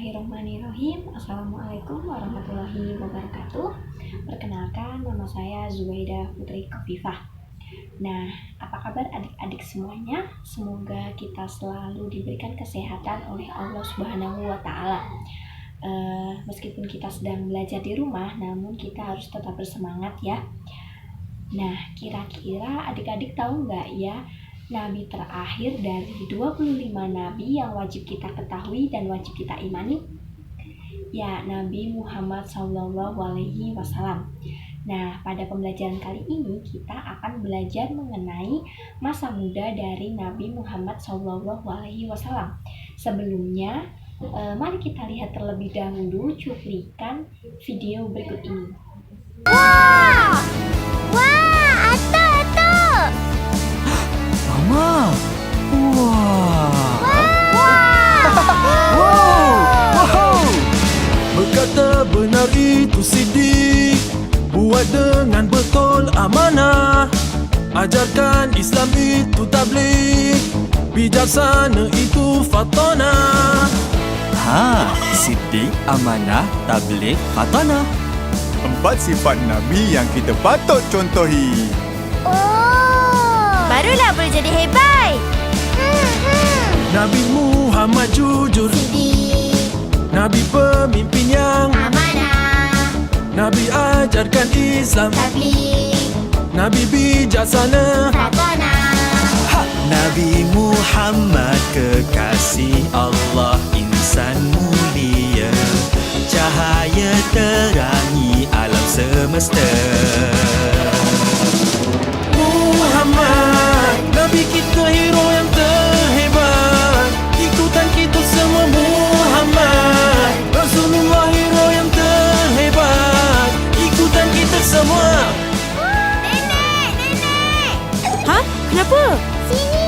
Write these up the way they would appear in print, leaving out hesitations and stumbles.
Bismillahirrahmanirrahim. Assalamualaikum warahmatullahi wabarakatuh. Perkenalkan, nama saya Zubaida Putri Kofifah. Nah, apa kabar adik-adik semuanya? Semoga kita selalu diberikan kesehatan oleh Allah Subhanahu wa Ta'ala. Meskipun kita sedang belajar di rumah, namun kita harus tetap bersemangat ya. Nah, kira-kira adik-adik tahu nggak ya, Nabi terakhir dari 25 Nabi yang wajib kita ketahui dan wajib kita imani? Ya, Nabi Muhammad SAW. Nah, pada pembelajaran kali ini kita akan belajar mengenai masa muda dari Nabi Muhammad SAW. Sebelumnya, mari kita lihat terlebih dahulu cuplikan video berikut ini. Wah! Wah! Ato! Mama! Wah! Wow! Berkata benar itu Siddiq, buat dengan betul amanah, ajarkan Islam itu tabligh, bijaksana itu Fatona. Siddiq, amanah, tabligh, Fatona. 4 sifat Nabi yang kita patut contohi. Barulah boleh jadi hebat. Nabi Muhammad jujur, Siddiq, Nabi pemimpin yang amanah, Nabi ajarkan Islam, tabligh, Nabi bijaksana. Fatona. Nabi Muhammad kekasih Allah, insan mulia, cahaya terangi alam semesta. Muhammad, Nabi kita hero yang terhebat, ikutan kita semua Muhammad. Rasulullah hero yang terhebat, ikutan kita semua. Nenek! Hah? Kenapa? Sini!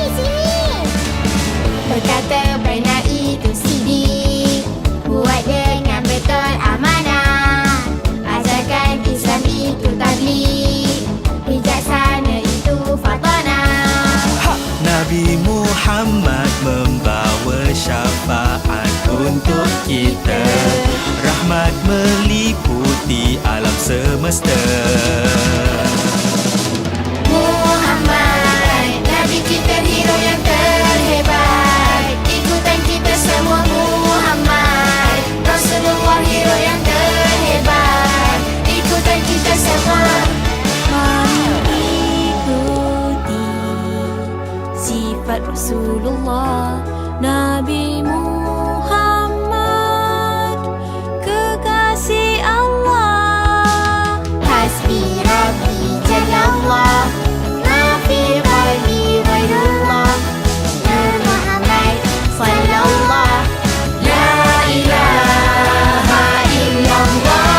Berkata benar itu Siddiq, buat dengan betul amanah, ajarkan Islam itu tabligh, bijaksana itu Fatona. Nabi Muhammad membawa syafaat untuk kita, rahmat meliputi alam semesta. Muhammad, Nabi kita hero yang terhebat, ikutan kita semua Muhammad. Rasulullah hero yang terhebat, ikutan kita semua. Ikuti sifat Rasulullah, Nabi Muhammad, kekasih Allah. Hasbi Rabbi Jalallah, ma fi qalbi ghairullah. Nur Muhammad sallallahu, la ilaha illallah.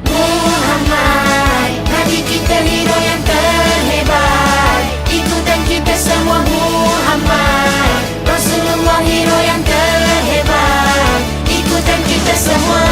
Muhammad, Nabi kita hero yang terhebat, ikutan kita semua Muhammad. Rasulullah hero yang terhebat, ikutan kita semua.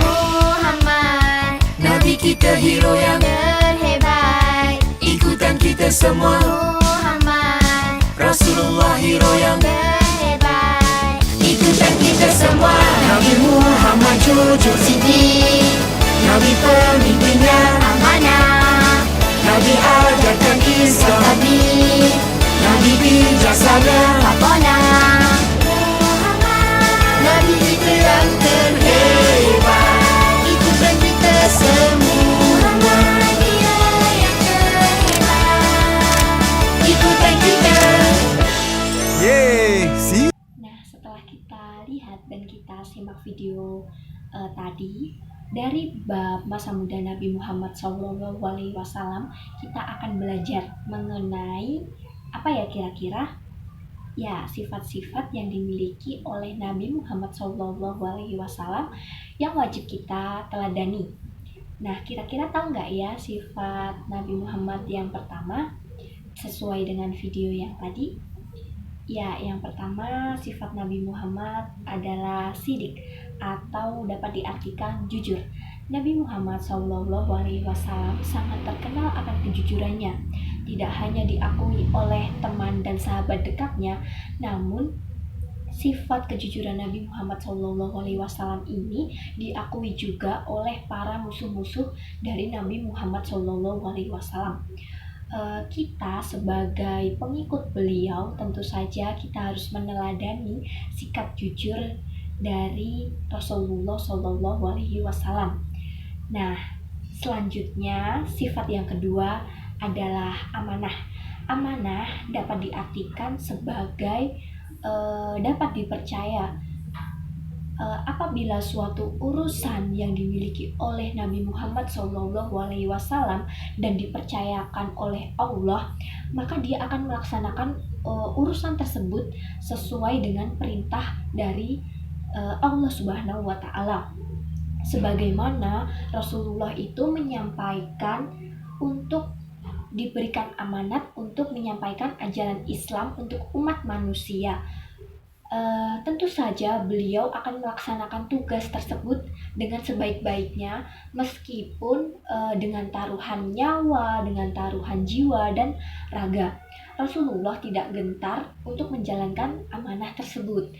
Muhammad, Nabi kita hero yang terhebat, ikutan kita semua. Muhammad, Rasulullah hero yang terhebat, ikutan kita semua. Nabi Muhammad jujur, Siddiq, Nabi pemimpin yang amanah, Nabi ajarkan Islam, tabligh, Nabi bijaksana. Fatona. Nabi kita yang terhebat, ikutan kita semua. Dia yang terhebat, ikutan kita. Yeay, see? Nah, setelah kita lihat dan kita simak video tadi dari bab masa muda Nabi Muhammad SAW, kita akan belajar mengenai apa ya kira-kira? Ya, sifat-sifat yang dimiliki oleh Nabi Muhammad SAW yang wajib kita teladani. Nah, kira-kira tahu nggak ya sifat Nabi Muhammad yang pertama sesuai dengan video yang tadi? Ya, yang pertama sifat Nabi Muhammad adalah Siddiq atau dapat diartikan jujur. Nabi Muhammad SAW sangat terkenal akan kejujurannya. Tidak hanya diakui oleh teman dan sahabat dekatnya, namun sifat kejujuran Nabi Muhammad SAW ini diakui juga oleh para musuh-musuh dari Nabi Muhammad SAW. Kita sebagai pengikut beliau tentu saja kita harus meneladani sikap jujur dari Rasulullah SAW. Nah, selanjutnya sifat yang kedua adalah amanah. Amanah dapat diartikan sebagai dapat dipercaya. Apabila suatu urusan yang dimiliki oleh Nabi Muhammad SAW dan dipercayakan oleh Allah, maka dia akan melaksanakan urusan tersebut sesuai dengan perintah dari Allah Subhanahu wa Ta'ala. Sebagaimana Rasulullah itu menyampaikan untuk diberikan amanat untuk menyampaikan ajaran Islam untuk umat manusia. Tentu saja beliau akan melaksanakan tugas tersebut dengan sebaik-baiknya, meskipun dengan taruhan nyawa, dengan taruhan jiwa dan raga. Rasulullah tidak gentar untuk menjalankan amanah tersebut.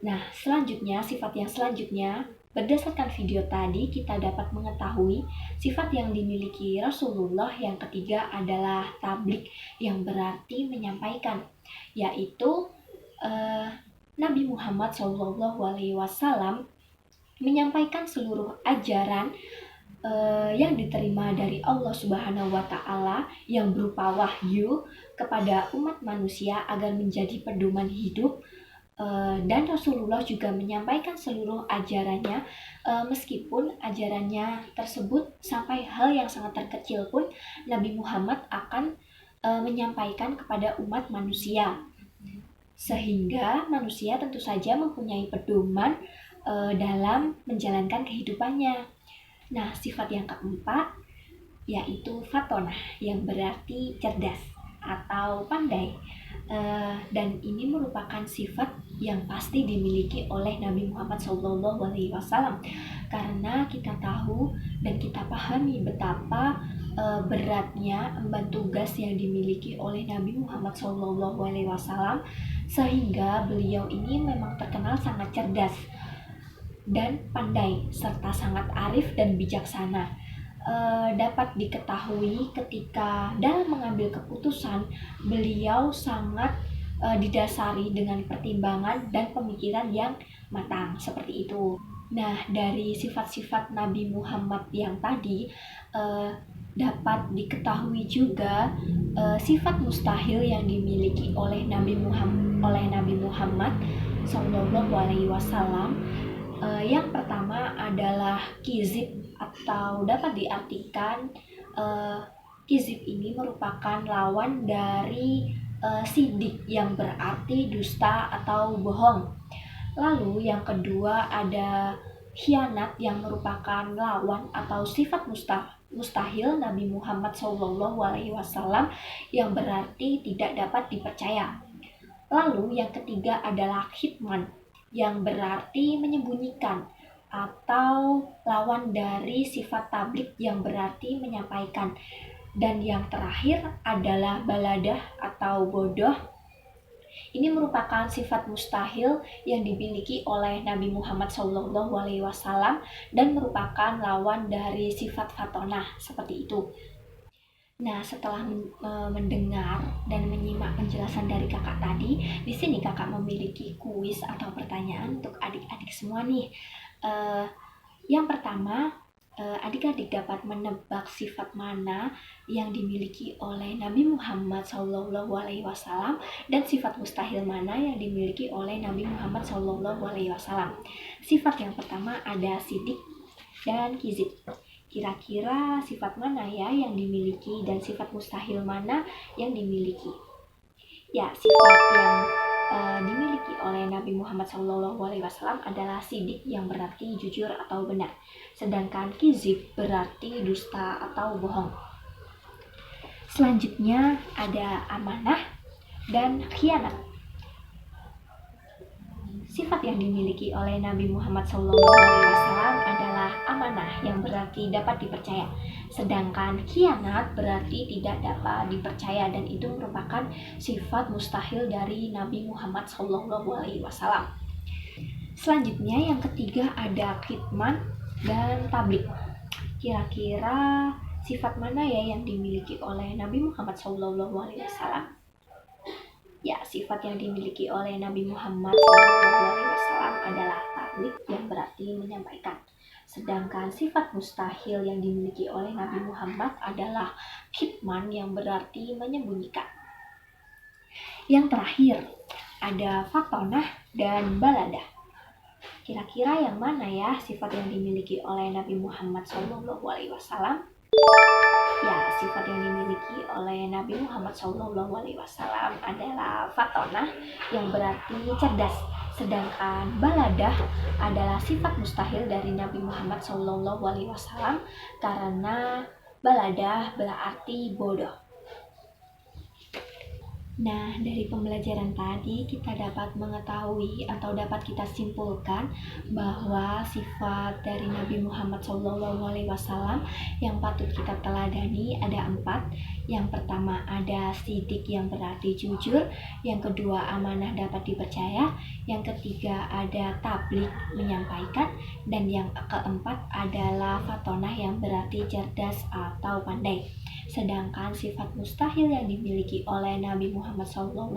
Nah, selanjutnya, sifat yang selanjutnya, berdasarkan video tadi kita dapat mengetahui sifat yang dimiliki Rasulullah yang ketiga adalah tabligh, yang berarti menyampaikan, yaitu Nabi Muhammad SAW menyampaikan seluruh ajaran yang diterima dari Allah Subhanahu wa Ta'ala yang berupa wahyu kepada umat manusia agar menjadi pedoman hidup. Dan Rasulullah juga menyampaikan seluruh ajarannya, meskipun ajarannya tersebut sampai hal yang sangat terkecil pun Nabi Muhammad akan menyampaikan kepada umat manusia, sehingga manusia tentu saja mempunyai pedoman dalam menjalankan kehidupannya. Nah, sifat yang keempat yaitu fatonah, yang berarti cerdas atau pandai. Dan ini merupakan sifat yang pasti dimiliki oleh Nabi Muhammad SAW, karena kita tahu dan kita pahami betapa beratnya emban tugas yang dimiliki oleh Nabi Muhammad SAW, sehingga beliau ini memang terkenal sangat cerdas dan pandai serta sangat arif dan bijaksana. Dapat diketahui ketika dalam mengambil keputusan beliau sangat didasari dengan pertimbangan dan pemikiran yang matang, seperti itu. Nah, dari sifat-sifat Nabi Muhammad yang tadi dapat diketahui juga sifat mustahil yang dimiliki oleh Nabi Muhammad SAW. Yang pertama adalah kizib, atau dapat diartikan kizib ini merupakan lawan dari sidik, yang berarti dusta atau bohong. Lalu yang kedua ada khianat, yang merupakan lawan atau sifat mustahil Nabi Muhammad SAW, yang berarti tidak dapat dipercaya. Lalu yang ketiga adalah kitman, yang berarti menyembunyikan, atau lawan dari sifat tabligh yang berarti menyampaikan. Dan yang terakhir adalah baladah atau bodoh. Ini merupakan sifat mustahil yang dimiliki oleh Nabi Muhammad SAW dan merupakan lawan dari sifat fatonah, seperti itu. Nah, setelah mendengar dan menyimak penjelasan dari kakak tadi, di sini kakak memiliki kuis atau pertanyaan untuk adik-adik semua nih. Yang pertama, adik-adik dapat menebak sifat mana yang dimiliki oleh Nabi Muhammad SAW dan sifat mustahil mana yang dimiliki oleh Nabi Muhammad SAW. Sifat yang pertama ada sidik dan kizib. Kira-kira sifat mana ya yang dimiliki dan sifat mustahil mana yang dimiliki? Ya, sifat yang dimiliki oleh Nabi Muhammad SAW adalah sidik, yang berarti jujur atau benar. Sedangkan kizib berarti dusta atau bohong. Selanjutnya ada amanah dan khianat. Sifat yang dimiliki oleh Nabi Muhammad SAW adalah adalah amanah yang berarti dapat dipercaya. Sedangkan khianat berarti tidak dapat dipercaya dan itu merupakan sifat mustahil dari Nabi Muhammad SAW. Selanjutnya yang ketiga ada kitman dan tablik. Kira-kira sifat mana ya yang dimiliki oleh Nabi Muhammad SAW? Ya, sifat yang dimiliki oleh Nabi Muhammad SAW adalah tablik yang berarti menyampaikan. Sedangkan sifat mustahil yang dimiliki oleh Nabi Muhammad adalah kitman yang berarti menyembunyikan. Yang terakhir ada fatonah dan baladah. Kira-kira yang mana ya sifat yang dimiliki oleh Nabi Muhammad SAW? Ya, sifat yang dimiliki oleh Nabi Muhammad SAW adalah fatonah yang berarti cerdas. Sedangkan baladah adalah sifat mustahil dari Nabi Muhammad SAW karena baladah berarti bodoh. Nah, dari pembelajaran tadi kita dapat mengetahui atau dapat kita simpulkan bahwa sifat dari Nabi Muhammad SAW yang patut kita teladani ada 4. Yang pertama ada sidik yang berarti jujur, yang kedua amanah dapat dipercaya, yang ketiga ada tablik menyampaikan, dan yang keempat adalah fatonah yang berarti cerdas atau pandai. Sedangkan sifat mustahil yang dimiliki oleh Nabi Muhammad SAW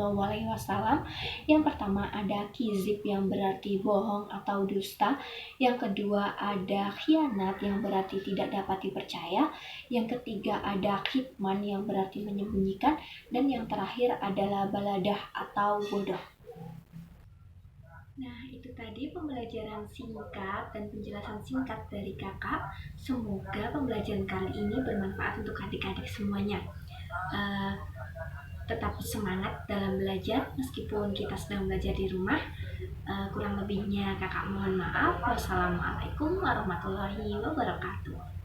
yang pertama ada kizib yang berarti bohong atau dusta, yang kedua ada khianat yang berarti tidak dapat dipercaya, yang ketiga ada kitman yang berarti menyembunyikan, dan yang terakhir adalah baladah atau bodoh. Nah, itu tadi pembelajaran singkat dan penjelasan singkat dari kakak. Semoga pembelajaran kali ini bermanfaat untuk adik-adik semuanya. Tetap semangat dalam belajar meskipun kita sedang belajar di rumah. Kurang lebihnya kakak mohon maaf. Wassalamualaikum warahmatullahi wabarakatuh.